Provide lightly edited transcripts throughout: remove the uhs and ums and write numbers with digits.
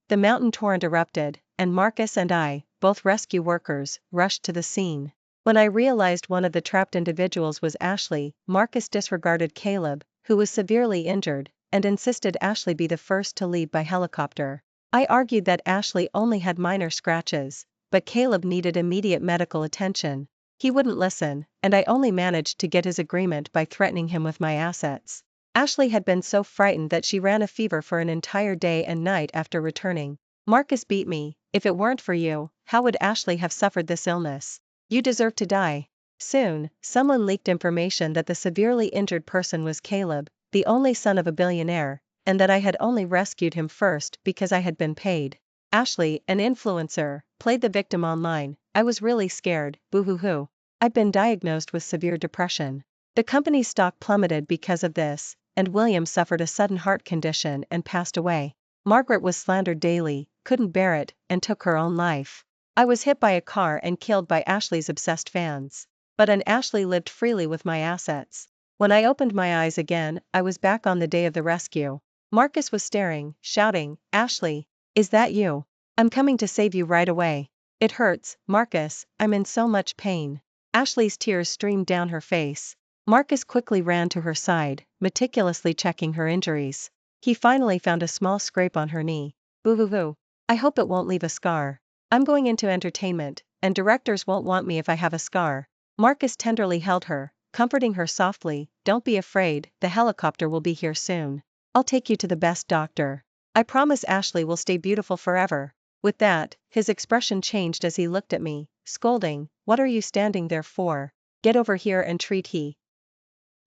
The mountain torrent erupted, and Marcus and I, both rescue workers, rushed to the scene. When I realized one of the trapped individuals was Ashley, Marcus disregarded Caleb, who was severely injured, and insisted Ashley be the first to leave by helicopter. I argued that Ashley only had minor scratches, but Caleb needed immediate medical attention. He wouldn't listen, and I only managed to get his agreement by threatening him with my assets. Ashley had been so frightened that she ran a fever for an entire day and night after returning. Marcus beat me. If it weren't for you, how would Ashley have suffered this illness? You deserve to die. Soon, someone leaked information that the severely injured person was Caleb, the only son of a billionaire, and that I had only rescued him first because I had been paid. Ashley, an influencer, played the victim online. I was really scared, boo-hoo-hoo. I'd been diagnosed with severe depression. The company's stock plummeted because of this, and William suffered a sudden heart condition and passed away. Margaret was slandered daily, couldn't bear it, and took her own life. I was hit by a car and killed by Ashley's obsessed fans. But Ashley lived freely with my assets. When I opened my eyes again, I was back on the day of the rescue. Marcus was staring, shouting, "Ashley, is that you? I'm coming to save you right away. It hurts, Marcus, I'm in so much pain." Ashley's tears streamed down her face. Marcus quickly ran to her side, meticulously checking her injuries. He finally found a small scrape on her knee. Boo-hoo-hoo. I hope it won't leave a scar. I'm going into entertainment, and directors won't want me if I have a scar. Marcus tenderly held her, comforting her softly. Don't be afraid, the helicopter will be here soon. I'll take you to the best doctor. I promise Ashley will stay beautiful forever. With that, his expression changed as he looked at me, scolding, "What are you standing there for? Get over here and treat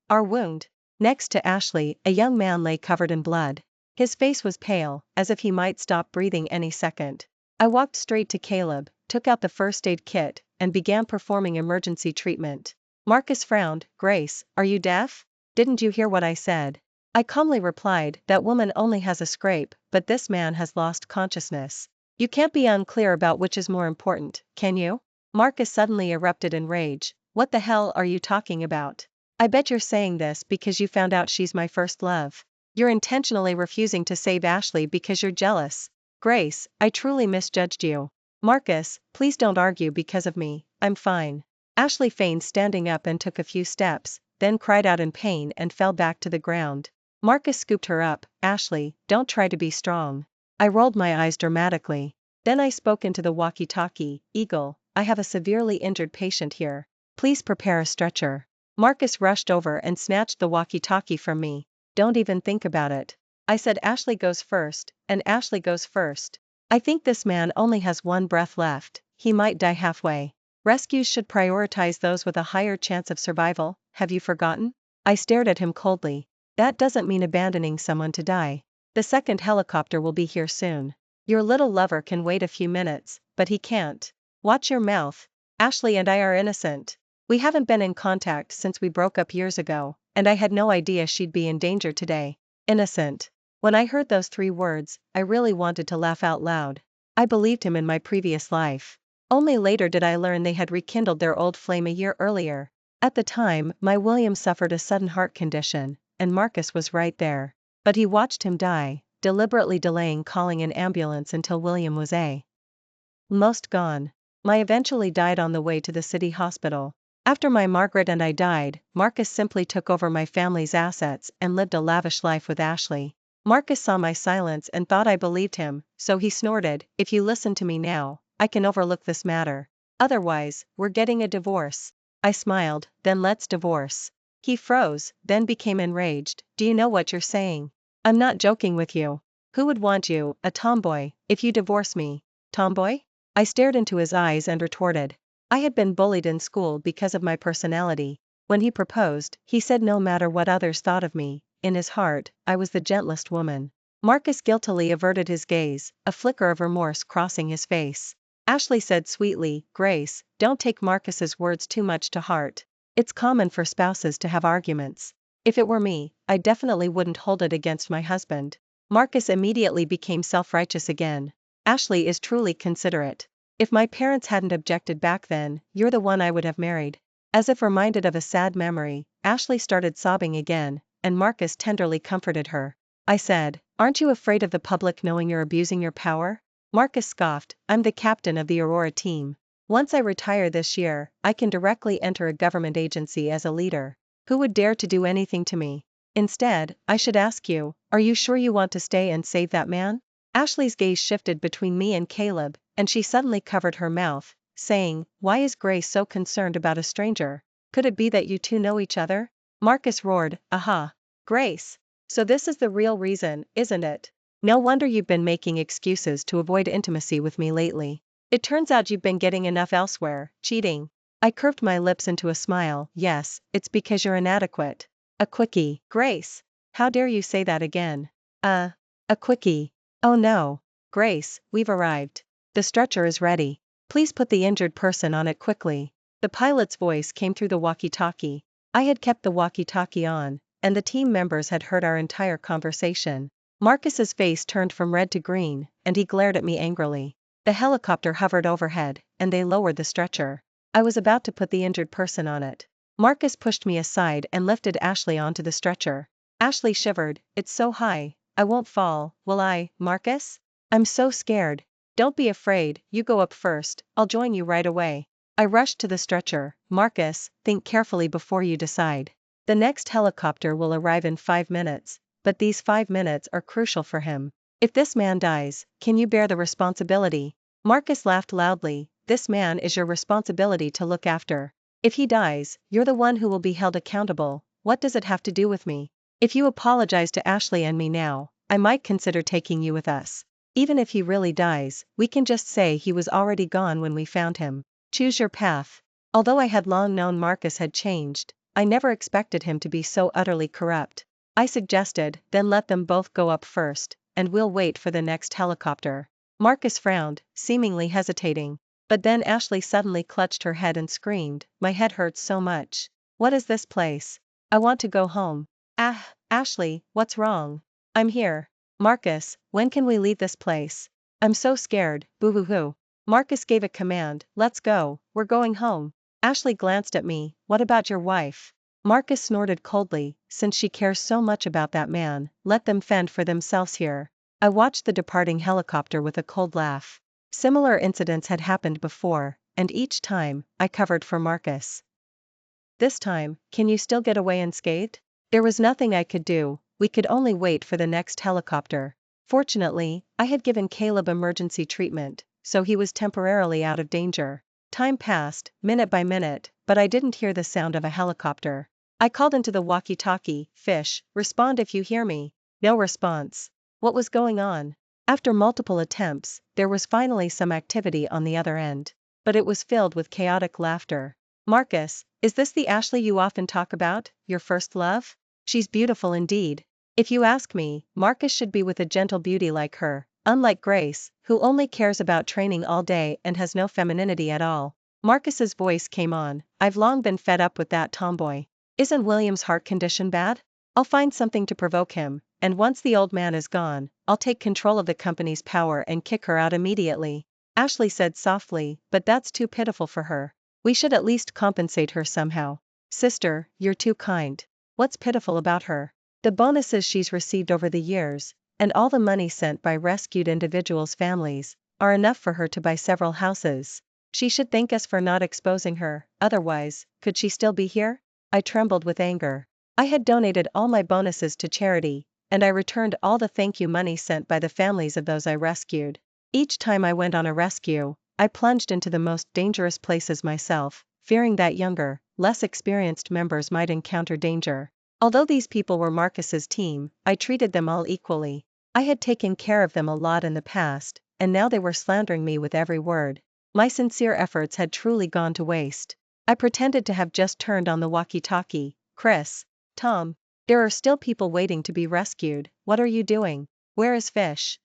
our wound." Next to Ashley, a young man lay covered in blood. His face was pale, as if he might stop breathing any second. I walked straight to Caleb, took out the first aid kit, and began performing emergency treatment. Marcus frowned. "Grace, are you deaf? Didn't you hear what I said?" I calmly replied, "That woman only has a scrape, but this man has lost consciousness. You can't be unclear about which is more important, can you?" Marcus suddenly erupted in rage. "What the hell are you talking about? I bet you're saying this because you found out she's my first love. You're intentionally refusing to save Ashley because you're jealous. Grace, I truly misjudged you. Marcus, please don't argue because of me, I'm fine." Ashley feigned standing up and took a few steps, then cried out in pain and fell back to the ground. Marcus scooped her up. "Ashley, don't try to be strong." I rolled my eyes dramatically. Then I spoke into the walkie-talkie. "Eagle, I have a severely injured patient here. Please prepare a stretcher." Marcus rushed over and snatched the walkie-talkie from me. "Don't even think about it. I said Ashley goes first, and Ashley goes first. I think this man only has one breath left, he might die halfway. Rescues should prioritize those with a higher chance of survival, have you forgotten?" I stared at him coldly. "That doesn't mean abandoning someone to die. The second helicopter will be here soon. Your little lover can wait a few minutes, but he can't. Watch your mouth. Ashley and I are innocent. We haven't been in contact since we broke up years ago, and I had no idea she'd be in danger today." Innocent. When I heard those 3 words, I really wanted to laugh out loud. I believed him in my previous life. Only later did I learn they had rekindled their old flame a year earlier. At the time, my William suffered a sudden heart condition, and Marcus was right there. But he watched him die, deliberately delaying calling an ambulance until William was almost gone. I eventually died on the way to the city hospital. After my Margaret and I died, Marcus simply took over my family's assets and lived a lavish life with Ashley. Marcus saw my silence and thought I believed him, so he snorted, "If you listen to me now, I can overlook this matter. Otherwise, we're getting a divorce." I smiled. "Then let's divorce." He froze, then became enraged. "Do you know what you're saying? I'm not joking with you. Who would want you, a tomboy, if you divorce me?" "Tomboy?" I stared into his eyes and retorted. I had been bullied in school because of my personality. When he proposed, he said no matter what others thought of me, in his heart, I was the gentlest woman. Marcus guiltily averted his gaze, a flicker of remorse crossing his face. Ashley said sweetly, "Grace, don't take Marcus's words too much to heart. It's common for spouses to have arguments. If it were me, I definitely wouldn't hold it against my husband." Marcus immediately became self-righteous again. "Ashley is truly considerate. If my parents hadn't objected back then, you're the one I would have married." As if reminded of a sad memory, Ashley started sobbing again, and Marcus tenderly comforted her. I said, Aren't you afraid of the public knowing you're abusing your power? Marcus scoffed, I'm the captain of the Aurora team. Once I retire this year, I can directly enter a government agency as a leader. Who would dare to do anything to me? Instead, I should ask you, are you sure you want to stay and save that man? Ashley's gaze shifted between me and Caleb, and she suddenly covered her mouth, saying, why is Grace so concerned about a stranger? Could it be that you two know each other? Marcus roared, aha. Grace. So this is the real reason, isn't it? No wonder you've been making excuses to avoid intimacy with me lately. It turns out you've been getting enough elsewhere, cheating. I curved my lips into a smile, yes, it's because you're inadequate. A quickie. Grace. How dare you say that again? A quickie. Oh no. Grace, we've arrived. The stretcher is ready. Please put the injured person on it quickly. The pilot's voice came through the walkie-talkie. I had kept the walkie-talkie on, and the team members had heard our entire conversation. Marcus's face turned from red to green, and he glared at me angrily. The helicopter hovered overhead, and they lowered the stretcher. I was about to put the injured person on it. Marcus pushed me aside and lifted Ashley onto the stretcher. Ashley shivered, it's so high, I won't fall, will I, Marcus? I'm so scared. Don't be afraid, you go up first, I'll join you right away. I rushed to the stretcher. Marcus, think carefully before you decide. The next helicopter will arrive in 5 minutes, but these 5 minutes are crucial for him. If this man dies, can you bear the responsibility? Marcus laughed loudly, this man is your responsibility to look after. If he dies, you're the one who will be held accountable. What does it have to do with me? If you apologize to Ashley and me now, I might consider taking you with us. Even if he really dies, we can just say he was already gone when we found him. Choose your path. Although I had long known Marcus had changed, I never expected him to be so utterly corrupt. I suggested, then let them both go up first, and we'll wait for the next helicopter. Marcus frowned, seemingly hesitating. But then Ashley suddenly clutched her head and screamed, my head hurts so much. What is this place? I want to go home. Ashley, what's wrong? I'm here. Marcus, when can we leave this place? I'm so scared, boo-hoo-hoo. Marcus gave a command, let's go, we're going home. Ashley glanced at me, what about your wife? Marcus snorted coldly, since she cares so much about that man, let them fend for themselves here. I watched the departing helicopter with a cold laugh. Similar incidents had happened before, and each time, I covered for Marcus. This time, can you still get away unscathed? There was nothing I could do, we could only wait for the next helicopter. Fortunately, I had given Caleb emergency treatment, so he was temporarily out of danger. Time passed, minute by minute, but I didn't hear the sound of a helicopter. I called into the walkie-talkie, Fish, respond if you hear me. No response. What was going on? After multiple attempts, there was finally some activity on the other end. But it was filled with chaotic laughter. Marcus, is this the Ashley you often talk about, your first love? She's beautiful indeed. If you ask me, Marcus should be with a gentle beauty like her, unlike Grace, who only cares about training all day and has no femininity at all. Marcus's voice came on, I've long been fed up with that tomboy. Isn't William's heart condition bad? I'll find something to provoke him, and once the old man is gone, I'll take control of the company's power and kick her out immediately. Ashley said softly, but that's too pitiful for her. We should at least compensate her somehow. Sister, you're too kind. What's pitiful about her? The bonuses she's received over the years, and all the money sent by rescued individuals' families, are enough for her to buy several houses. She should thank us for not exposing her, otherwise, could she still be here? I trembled with anger. I had donated all my bonuses to charity, and I returned all the thank you money sent by the families of those I rescued. Each time I went on a rescue, I plunged into the most dangerous places myself, fearing that younger, less experienced members might encounter danger. Although these people were Marcus's team, I treated them all equally. I had taken care of them a lot in the past, and now they were slandering me with every word. My sincere efforts had truly gone to waste. I pretended to have just turned on the walkie-talkie. Chris, Tom, there are still people waiting to be rescued, what are you doing? Where is Fish?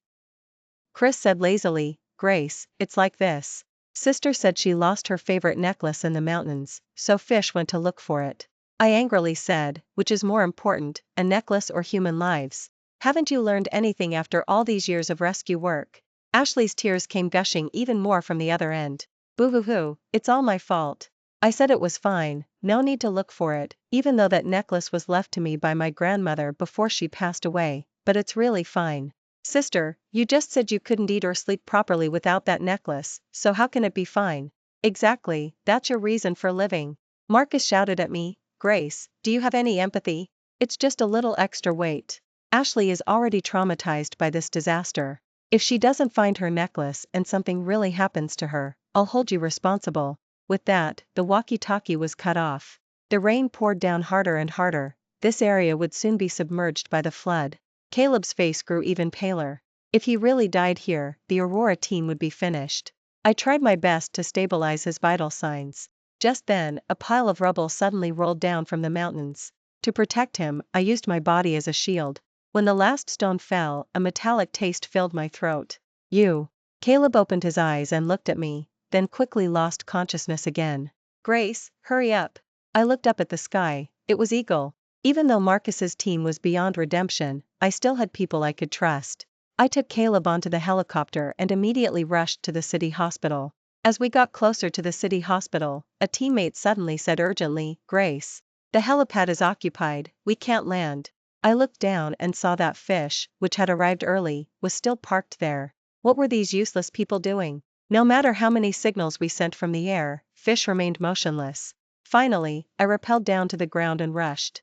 Chris said lazily, Grace, it's like this. Sister said she lost her favorite necklace in the mountains, so Fish went to look for it. I angrily said, which is more important, a necklace or human lives? Haven't you learned anything after all these years of rescue work? Ashley's tears came gushing even more from the other end. Boo-hoo-hoo, it's all my fault. I said it was fine, no need to look for it, even though that necklace was left to me by my grandmother before she passed away. but it's really fine. Sister, you just said you couldn't eat or sleep properly without that necklace, so how can it be fine? Exactly, that's your reason for living. Marcus shouted at me. Grace, do you have any empathy? It's just a little extra weight. Ashley is already traumatized by this disaster. If she doesn't find her necklace and something really happens to her, I'll hold you responsible. With that, the walkie-talkie was cut off. The rain poured down harder and harder. This area would soon be submerged by the flood. Caleb's face grew even paler. If he really died here, the Aurora team would be finished. I tried my best to stabilize his vital signs. Just then, a pile of rubble suddenly rolled down from the mountains. To protect him, I used my body as a shield. When the last stone fell, a metallic taste filled my throat. You. Caleb opened his eyes and looked at me, then quickly lost consciousness again. Grace, hurry up. I looked up at the sky. It was Eagle. Even though Marcus's team was beyond redemption, I still had people I could trust. I took Caleb onto the helicopter and immediately rushed to the city hospital. As we got closer to the city hospital, a teammate suddenly said urgently, Grace, the helipad is occupied, we can't land. I looked down and saw that Fish, which had arrived early, was still parked there. What were these useless people doing? No matter how many signals we sent from the air, Fish remained motionless. Finally, I rappelled down to the ground and rushed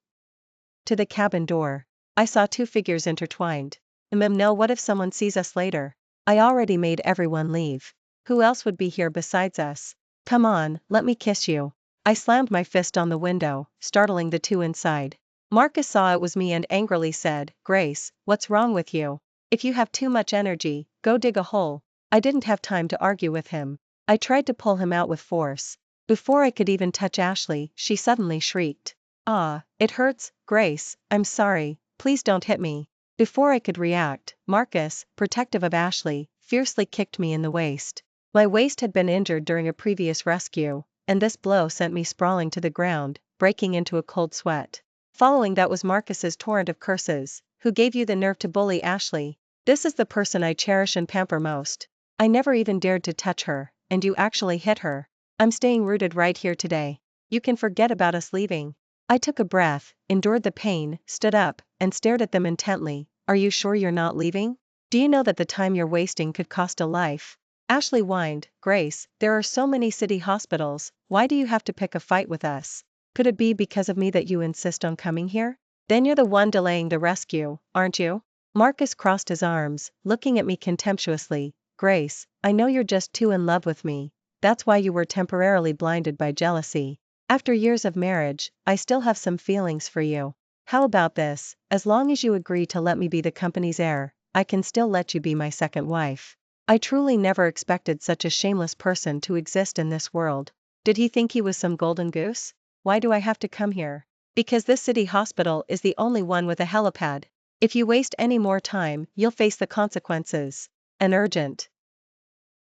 to the cabin door. I saw two figures intertwined. No, what if someone sees us later? I already made everyone leave. Who else would be here besides us? Come on, let me kiss you. I slammed my fist on the window, startling the two inside. Marcus saw it was me and angrily said, Grace, what's wrong with you? If you have too much energy, go dig a hole. I didn't have time to argue with him. I tried to pull him out with force. Before I could even touch Ashley, she suddenly shrieked. Ah, it hurts, Grace, I'm sorry, please don't hit me. Before I could react, Marcus, protective of Ashley, fiercely kicked me in the waist. My waist had been injured during a previous rescue, and this blow sent me sprawling to the ground, breaking into a cold sweat. Following that was Marcus's torrent of curses. Who gave you the nerve to bully Ashley? This is the person I cherish and pamper most. I never even dared to touch her, and you actually hit her. I'm staying rooted right here today. You can forget about us leaving. I took a breath, endured the pain, stood up, and stared at them intently. Are you sure you're not leaving? Do you know that the time you're wasting could cost a life? Ashley whined, Grace, there are so many city hospitals, why do you have to pick a fight with us? Could it be because of me that you insist on coming here? Then you're the one delaying the rescue, aren't you? Marcus crossed his arms, looking at me contemptuously. Grace, I know you're just too in love with me. That's why you were temporarily blinded by jealousy. After years of marriage, I still have some feelings for you. How about this? As long as you agree to let me be the company's heir, I can still let you be my second wife. I truly never expected such a shameless person to exist in this world. Did he think he was some golden goose? Why do I have to come here? Because this city hospital is the only one with a helipad. If you waste any more time, you'll face the consequences. An urgent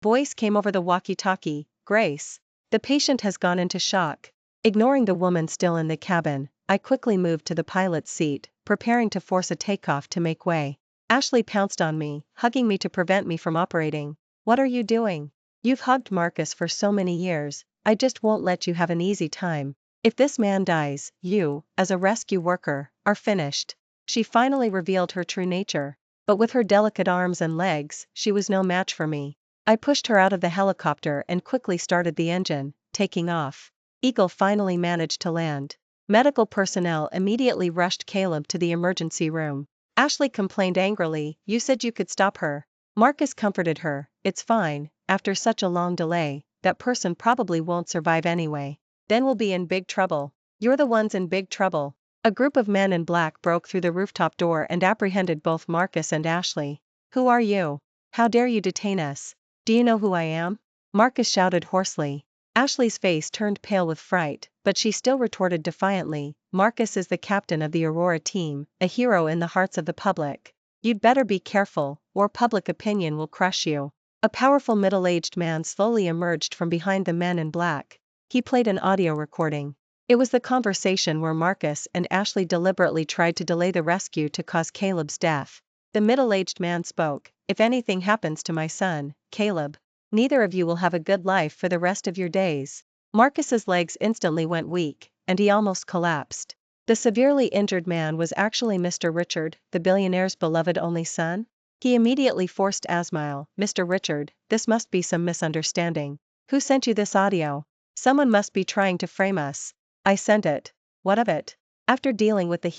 voice came over the walkie-talkie. Grace, the patient has gone into shock. Ignoring the woman still in the cabin, I quickly moved to the pilot's seat, preparing to force a takeoff to make way. Ashley pounced on me, hugging me to prevent me from operating. What are you doing? You've hugged Marcus for so many years, I just won't let you have an easy time. If this man dies, you, as a rescue worker, are finished. She finally revealed her true nature. But with her delicate arms and legs, she was no match for me. I pushed her out of the helicopter and quickly started the engine, taking off. Eagle finally managed to land. Medical personnel immediately rushed Caleb to the emergency room. Ashley complained angrily, you said you could stop her. Marcus comforted her, it's fine, after such a long delay, that person probably won't survive anyway. Then we'll be in big trouble. You're the ones in big trouble. A group of men in black broke through the rooftop door and apprehended both Marcus and Ashley. Who are you? How dare you detain us? Do you know who I am? Marcus shouted hoarsely. Ashley's face turned pale with fright, but she still retorted defiantly, Marcus is the captain of the Aurora team, a hero in the hearts of the public. You'd better be careful, or public opinion will crush you. A powerful middle-aged man slowly emerged from behind the men in black. He played an audio recording. It was the conversation where Marcus and Ashley deliberately tried to delay the rescue to cause Caleb's death. The middle-aged man spoke, if anything happens to my son, Caleb, neither of you will have a good life for the rest of your days. Marcus's legs instantly went weak, and he almost collapsed. The severely injured man was actually Mr. Richard, the billionaire's beloved only son? He immediately forced a smile. Mr. Richard, this must be some misunderstanding. Who sent you this audio? Someone must be trying to frame us. I sent it. What of it? After dealing with the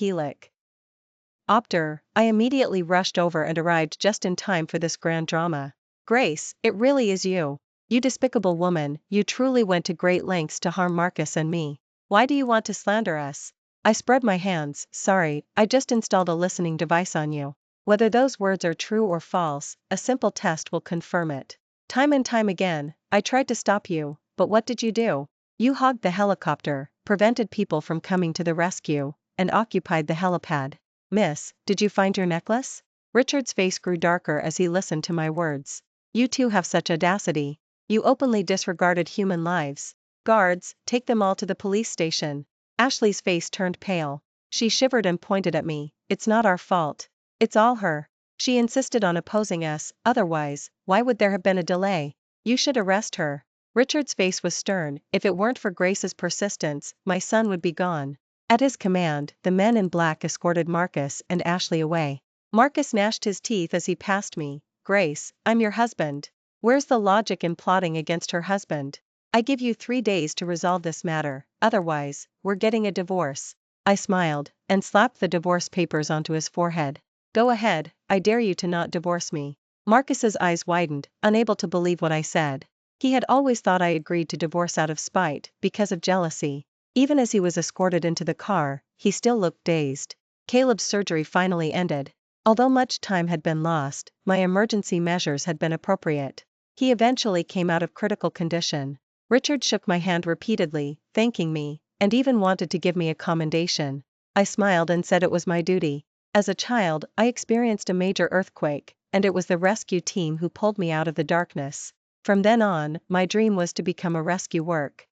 helicopter, I immediately rushed over and arrived just in time for this grand drama. Grace, it really is you. You despicable woman, you truly went to great lengths to harm Marcus and me. Why do you want to slander us? I spread my hands. Sorry, I just installed a listening device on you. Whether those words are true or false, a simple test will confirm it. Time and time again, I tried to stop you, but what did you do? You hogged the helicopter, prevented people from coming to the rescue, and occupied the helipad. Miss, did you find your necklace? Richard's face grew darker as he listened to my words. You two have such audacity. You openly disregarded human lives. Guards, take them all to the police station. Ashley's face turned pale. She shivered and pointed at me. It's not our fault. It's all her. She insisted on opposing us, otherwise, why would there have been a delay? You should arrest her. Richard's face was stern. If it weren't for Grace's persistence, my son would be gone. At his command, the men in black escorted Marcus and Ashley away. Marcus gnashed his teeth as he passed me. Grace, I'm your husband. Where's the logic in plotting against her husband? I give you 3 days to resolve this matter, otherwise, we're getting a divorce. I smiled, and slapped the divorce papers onto his forehead. Go ahead, I dare you to not divorce me. Marcus's eyes widened, unable to believe what I said. He had always thought I agreed to divorce out of spite, because of jealousy. Even as he was escorted into the car, he still looked dazed. Caleb's surgery finally ended. Although much time had been lost, my emergency measures had been appropriate. He eventually came out of critical condition. Richard shook my hand repeatedly, thanking me, and even wanted to give me a commendation. I smiled and said it was my duty. As a child, I experienced a major earthquake, and it was the rescue team who pulled me out of the darkness. From then on, my dream was to become a rescue worker.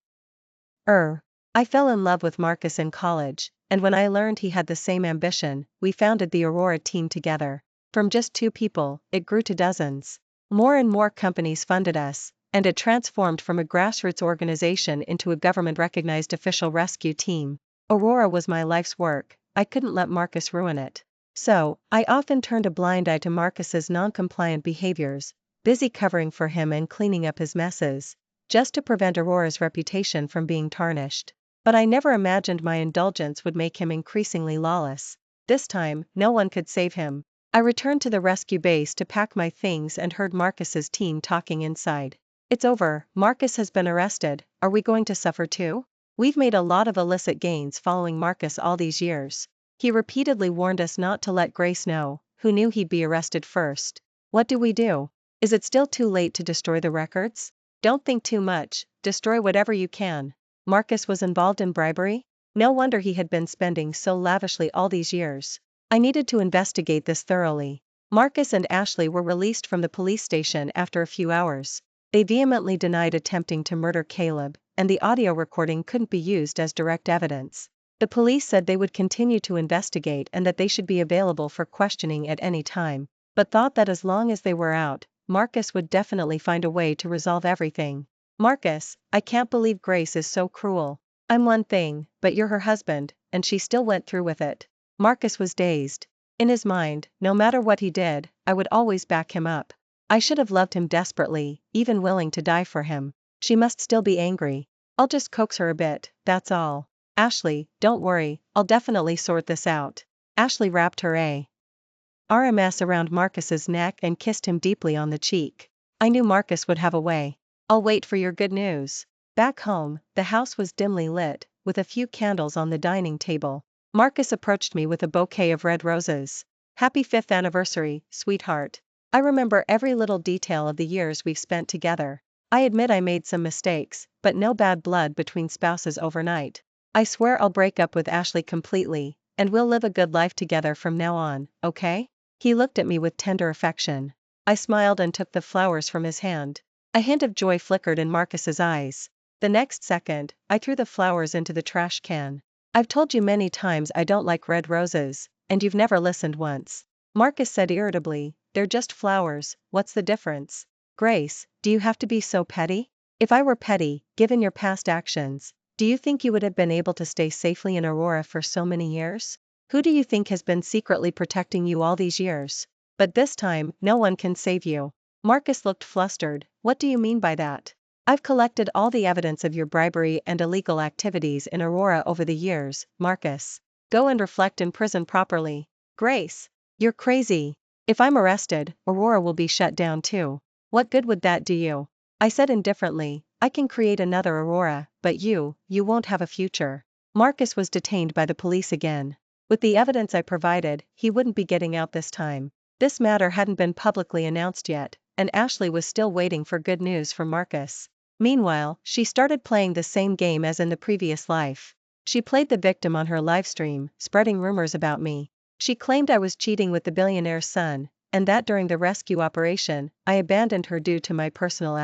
I fell in love with Marcus in college, and when I learned he had the same ambition, we founded the Aurora team together. From just 2 people, it grew to dozens. More and more companies funded us, and it transformed from a grassroots organization into a government-recognized official rescue team. Aurora was my life's work. I couldn't let Marcus ruin it. So, I often turned a blind eye to Marcus's non-compliant behaviors, busy covering for him and cleaning up his messes, just to prevent Aurora's reputation from being tarnished. But I never imagined my indulgence would make him increasingly lawless. This time, no one could save him. I returned to the rescue base to pack my things and heard Marcus's team talking inside. It's over, Marcus has been arrested, are we going to suffer too? We've made a lot of illicit gains following Marcus all these years. He repeatedly warned us not to let Grace know, who knew he'd be arrested first. What do we do? Is it still too late to destroy the records? Don't think too much, destroy whatever you can. Marcus was involved in bribery? No wonder he had been spending so lavishly all these years. I needed to investigate this thoroughly. Marcus and Ashley were released from the police station after a few hours. They vehemently denied attempting to murder Caleb, and the audio recording couldn't be used as direct evidence. The police said they would continue to investigate and that they should be available for questioning at any time, but thought that as long as they were out, Marcus would definitely find a way to resolve everything. Marcus, I can't believe Grace is so cruel. I'm one thing, but you're her husband, and she still went through with it. Marcus was dazed. In his mind, no matter what he did, I would always back him up. I should have loved him desperately, even willing to die for him. She must still be angry. I'll just coax her a bit, that's all. Ashley, don't worry, I'll definitely sort this out. Ashley wrapped her arms around Marcus's neck and kissed him deeply on the cheek. I knew Marcus would have a way. I'll wait for your good news. Back home, the house was dimly lit, with a few candles on the dining table. Marcus approached me with a bouquet of red roses. Happy 5th anniversary, sweetheart. I remember every little detail of the years we've spent together. I admit I made some mistakes, but no bad blood between spouses overnight. I swear I'll break up with Ashley completely, and we'll live a good life together from now on, okay? He looked at me with tender affection. I smiled and took the flowers from his hand. A hint of joy flickered in Marcus's eyes. The next second, I threw the flowers into the trash can. I've told you many times I don't like red roses, and you've never listened once. Marcus said irritably, they're just flowers, what's the difference? Grace, do you have to be so petty? If I were petty, given your past actions, Do you think you would have been able to stay safely in Aurora for so many years? Who do you think has been secretly protecting you all these years? But this time, no one can save you. Marcus looked flustered. What do you mean by that? I've collected all the evidence of your bribery and illegal activities in Aurora over the years, Marcus. Go and reflect in prison properly. Grace, you're crazy. If I'm arrested, Aurora will be shut down too. What good would that do you? I said indifferently, I can create another Aurora, but you won't have a future. Marcus was detained by the police again. With the evidence I provided, he wouldn't be getting out this time. This matter hadn't been publicly announced yet, and Ashley was still waiting for good news from Marcus. Meanwhile, she started playing the same game as in the previous life. She played the victim on her livestream, spreading rumors about me. She claimed I was cheating with the billionaire's son, and that during the rescue operation, I abandoned her due to my personal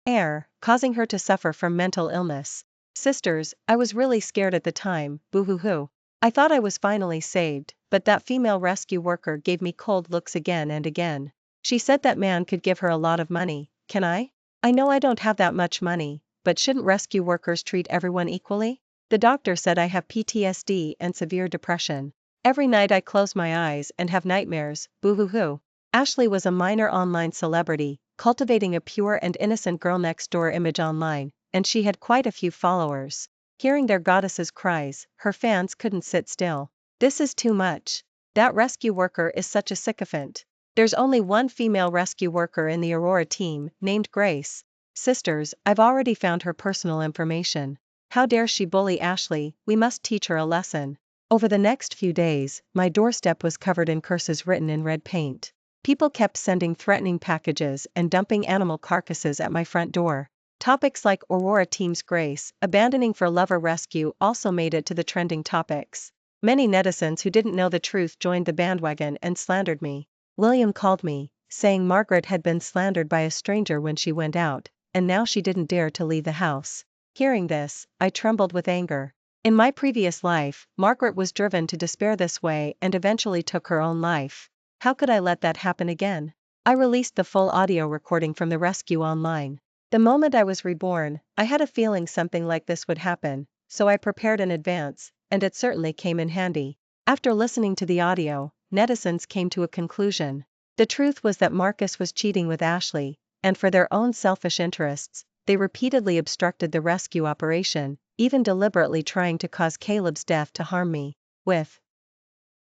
affair, causing her to suffer from mental illness. Sisters, I was really scared at the time, boo-hoo-hoo. I thought I was finally saved, but that female rescue worker gave me cold looks again and again. She said that man could give her a lot of money. Can I? I know I don't have that much money, but shouldn't rescue workers treat everyone equally? The doctor said I have PTSD and severe depression. Every night I close my eyes and have nightmares, boo-hoo-hoo. Ashley was a minor online celebrity, cultivating a pure and innocent girl next door image online, and she had quite a few followers. Hearing their goddess's cries, her fans couldn't sit still. This is too much. That rescue worker is such a sycophant. There's only one female rescue worker in the Aurora team, named Grace. Sisters, I've already found her personal information. How dare she bully Ashley? We must teach her a lesson. Over the next few days, my doorstep was covered in curses written in red paint. People kept sending threatening packages and dumping animal carcasses at my front door. Topics like Aurora Team's Grace, abandoning for lover rescue also made it to the trending topics. Many netizens who didn't know the truth joined the bandwagon and slandered me. William called me, saying Margaret had been slandered by a stranger when she went out, and now she didn't dare to leave the house. Hearing this, I trembled with anger. In my previous life, Margaret was driven to despair this way and eventually took her own life. How could I let that happen again? I released the full audio recording from the rescue online. The moment I was reborn, I had a feeling something like this would happen, so I prepared in advance, and it certainly came in handy. After listening to the audio, netizens came to a conclusion. The truth was that Marcus was cheating with Ashley, and for their own selfish interests, they repeatedly obstructed the rescue operation, even deliberately trying to cause Caleb's death to harm me. With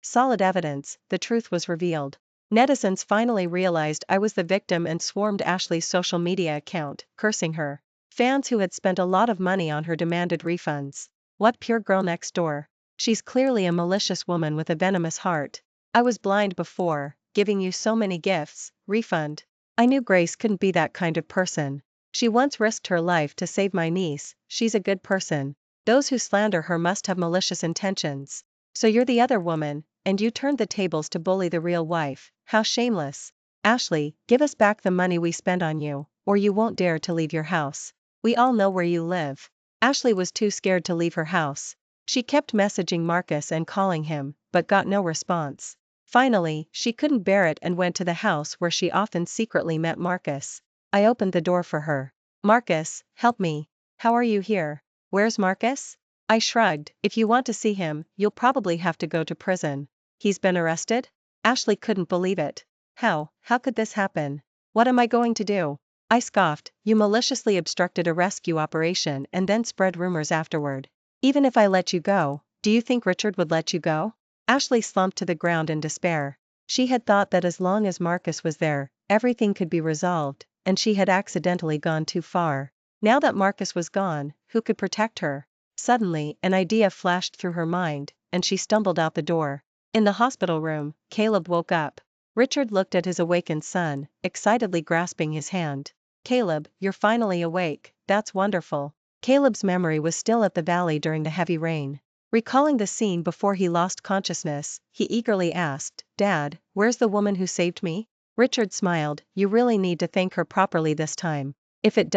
solid evidence, the truth was revealed. Netizens finally realized I was the victim and swarmed Ashley's social media account, cursing her. Fans who had spent a lot of money on her demanded refunds. What pure girl next door? She's clearly a malicious woman with a venomous heart. I was blind before, giving you so many gifts, refund. I knew Grace couldn't be that kind of person. She once risked her life to save my niece, she's a good person. Those who slander her must have malicious intentions. So you're the other woman, and you turned the tables to bully the real wife. How shameless. Ashley, give us back the money we spent on you, or you won't dare to leave your house. We all know where you live. Ashley was too scared to leave her house. She kept messaging Marcus and calling him, but got no response. Finally, she couldn't bear it and went to the house where she often secretly met Marcus. I opened the door for her. Marcus, help me. How are you here? Where's Marcus? I shrugged. If you want to see him, you'll probably have to go to prison. He's been arrested? Ashley couldn't believe it. How could this happen? What am I going to do? I scoffed. You maliciously obstructed a rescue operation and then spread rumors afterward. Even if I let you go, do you think Richard would let you go? Ashley slumped to the ground in despair. She had thought that as long as Marcus was there, everything could be resolved, and she had accidentally gone too far. Now that Marcus was gone, who could protect her? Suddenly, an idea flashed through her mind, and she stumbled out the door. In the hospital room, Caleb woke up. Richard looked at his awakened son, excitedly grasping his hand. Caleb, you're finally awake, that's wonderful. Caleb's memory was still at the valley during the heavy rain. Recalling the scene before he lost consciousness, he eagerly asked, Dad, where's the woman who saved me? Richard smiled. You really need to thank her properly this time. If it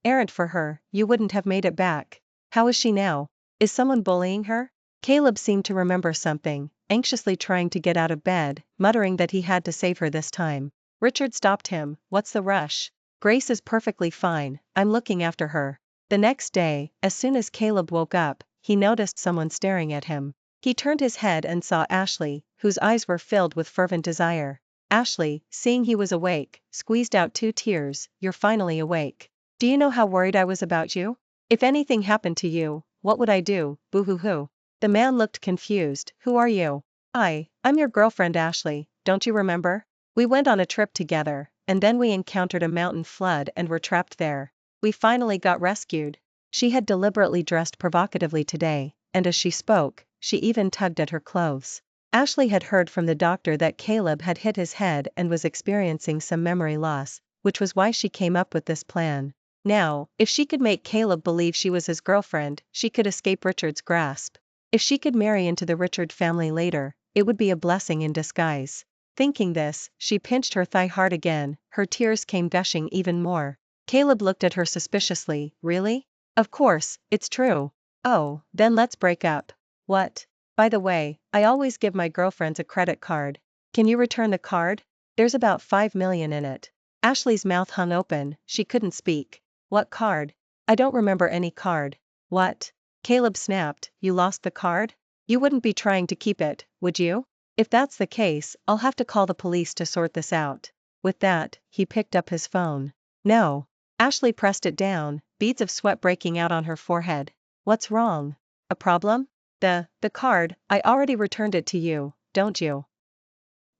weren't for her, you wouldn't have made it back. How is she now? Is someone bullying her? Caleb seemed to remember something, anxiously trying to get out of bed, muttering that he had to save her this time. Richard stopped him. What's the rush? Grace is perfectly fine, I'm looking after her. The next day, as soon as Caleb woke up, he noticed someone staring at him. He turned his head and saw Ashley, whose eyes were filled with fervent desire. Ashley, seeing he was awake, squeezed out 2 tears. "You're finally awake. Do you know how worried I was about you? If anything happened to you, what would I do? Boo-hoo-hoo." The man looked confused. "Who are you?" I'm your girlfriend Ashley, don't you remember? We went on a trip together, and then we encountered a mountain flood and were trapped there. We finally got rescued." She had deliberately dressed provocatively today, and as she spoke, she even tugged at her clothes. Ashley had heard from the doctor that Caleb had hit his head and was experiencing some memory loss, which was why she came up with this plan. Now, if she could make Caleb believe she was his girlfriend, she could escape Richard's grasp. If she could marry into the Richard family later, it would be a blessing in disguise. Thinking this, she pinched her thigh hard again. Her tears came gushing even more. Caleb looked at her suspiciously. "Really? Of course, it's true. Oh, then let's break up." "What? By the way, I always give my girlfriends a credit card. Can you return the card? There's about 5 million in it." Ashley's mouth hung open, she couldn't speak. "What card? I don't remember any card." "What?" Caleb snapped, "You lost the card? You wouldn't be trying to keep it, would you? If that's the case, I'll have to call the police to sort this out." With that, he picked up his phone. "No." Ashley pressed it down, beads of sweat breaking out on her forehead. "What's wrong? A problem?" The card, I already returned it to you, don't you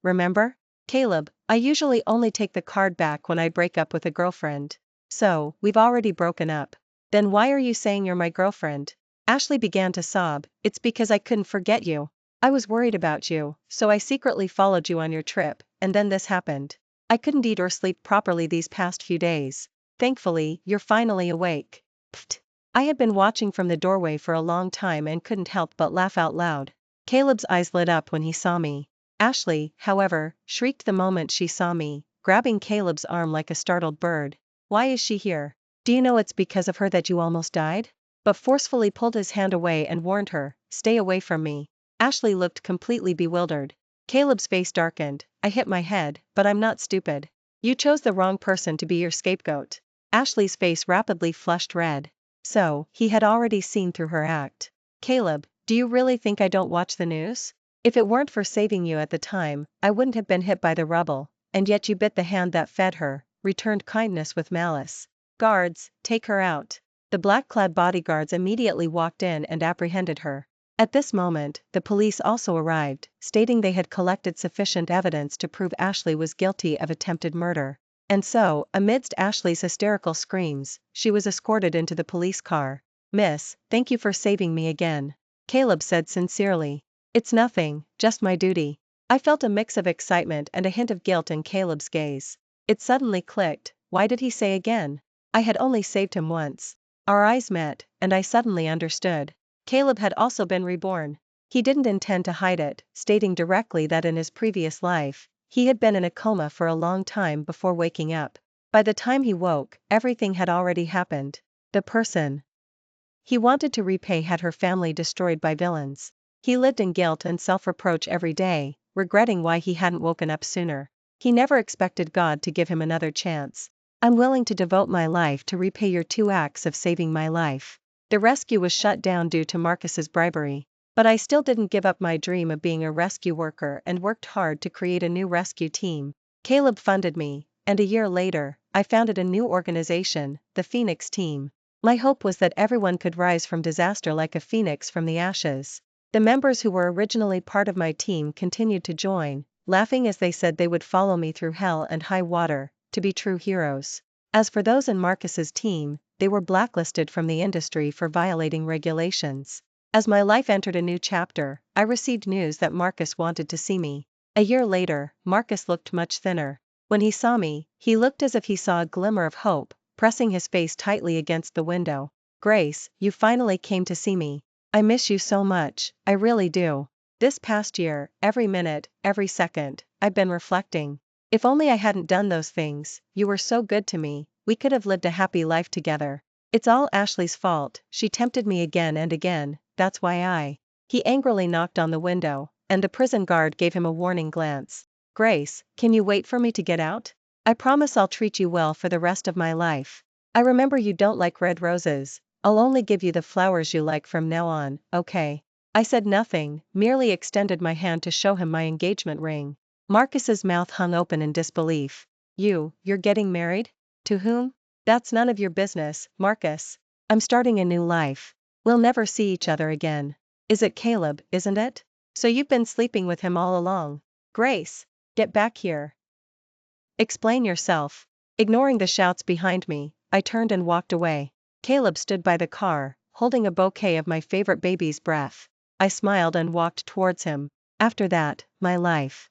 remember?" "Caleb, I usually only take the card back when I break up with a girlfriend. So, we've already broken up. Then why are you saying you're my girlfriend?" Ashley began to sob. "It's because I couldn't forget you. I was worried about you, so I secretly followed you on your trip, and then this happened. I couldn't eat or sleep properly these past few days. Thankfully, you're finally awake." Pfft. I had been watching from the doorway for a long time and couldn't help but laugh out loud. Caleb's eyes lit up when he saw me. Ashley, however, shrieked the moment she saw me, grabbing Caleb's arm like a startled bird. "Why is she here? Do you know it's because of her that you almost died?" But forcefully pulled his hand away and warned her, "Stay away from me." Ashley looked completely bewildered. Caleb's face darkened. "I hit my head, but I'm not stupid. You chose the wrong person to be your scapegoat." Ashley's face rapidly flushed red. So, he had already seen through her act. "Caleb, do you really think I don't watch the news? If it weren't for saving you at the time, I wouldn't have been hit by the rubble, and yet you bit the hand that fed her," returned kindness with malice. "Guards, take her out." The black-clad bodyguards immediately walked in and apprehended her. At this moment, the police also arrived, stating they had collected sufficient evidence to prove Ashley was guilty of attempted murder. And so, amidst Ashley's hysterical screams, she was escorted into the police car. "Miss, thank you for saving me again," Caleb said sincerely. "It's nothing, just my duty." I felt a mix of excitement and a hint of guilt in Caleb's gaze. It suddenly clicked. Why did he say again? I had only saved him once. Our eyes met, and I suddenly understood. Caleb had also been reborn. He didn't intend to hide it, stating directly that in his previous life, he had been in a coma for a long time before waking up. By the time he woke, everything had already happened. The person he wanted to repay had her family destroyed by villains. He lived in guilt and self-reproach every day, regretting why he hadn't woken up sooner. He never expected God to give him another chance. "I'm willing to devote my life to repay your 2 acts of saving my life." The rescue was shut down due to Marcus's bribery. But I still didn't give up my dream of being a rescue worker and worked hard to create a new rescue team. Caleb funded me, and a year later, I founded a new organization, the Phoenix Team. My hope was that everyone could rise from disaster like a phoenix from the ashes. The members who were originally part of my team continued to join, laughing as they said they would follow me through hell and high water, to be true heroes. As for those in Marcus's team, they were blacklisted from the industry for violating regulations. As my life entered a new chapter, I received news that Marcus wanted to see me. A year later, Marcus looked much thinner. When he saw me, he looked as if he saw a glimmer of hope, pressing his face tightly against the window. "Grace, you finally came to see me. I miss you so much, I really do. This past year, every minute, every second, I've been reflecting. If only I hadn't done those things, you were so good to me, we could have lived a happy life together. It's all Ashley's fault, she tempted me again and again, that's why He angrily knocked on the window, and the prison guard gave him a warning glance. "Grace, can you wait for me to get out? I promise I'll treat you well for the rest of my life." I remember you don't like red roses. I'll only give you the flowers you like from now on, okay? I said nothing, merely extended my hand to show him my engagement ring. Marcus's mouth hung open in disbelief. You're getting married? To whom? That's none of your business, Marcus. I'm starting a new life. We'll never see each other again. Is it Caleb, isn't it? So you've been sleeping with him all along? Grace, get back here. Explain yourself. Ignoring the shouts behind me, I turned and walked away. Caleb stood by the car, holding a bouquet of my favorite baby's breath. I smiled and walked towards him. After that, my life